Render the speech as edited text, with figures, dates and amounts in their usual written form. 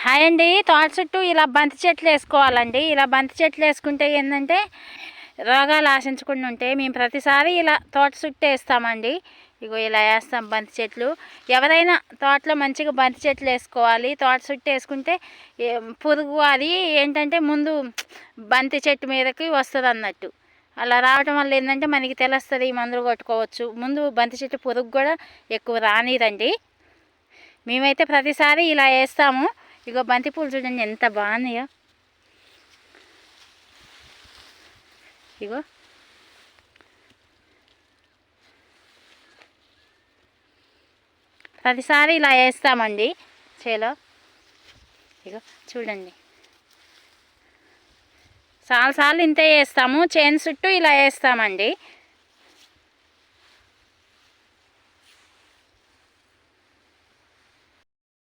Hi అండి. తోట చుట్టూ ఇలా బంతి చెట్లు వేసుకోవాలండి. ఇలా బంతి చెట్లు వేసుకుంటే ఏంటంటే రోగాలు ఆశించకుండా ఉంటాయి. మేము ప్రతిసారి ఇలా తోట చుట్టూ వేస్తామండి. ఇగో ఇలా వేస్తాం బంతి చెట్లు. ఎవరైనా తోటలో మంచిగా బంతి చెట్లు వేసుకోవాలి. తోట చుట్టూ వేసుకుంటే పురుగు అది ఏంటంటే ముందు బంతి చెట్టు మీదకి వస్తుంది అన్నట్టు. అలా రావటం వల్ల ఏంటంటే మనకి తెలుస్తుంది, మందులు కొట్టుకోవచ్చు. ముందు బంతి చెట్టు పురుగు కూడా ఎక్కువ రానిదండి. మేమైతే ప్రతిసారి ఇలా వేస్తాము. ఇగో బంతి పూలు చూడండి ఎంత బాగున్నాయో. ఇగో ప్రతిసారి ఇలా వేస్తామండి చేలో. ఇగో చూడండి చాలాసార్లు ఇంతే వేస్తాము. చేను చుట్టూ ఇలా వేస్తామండి.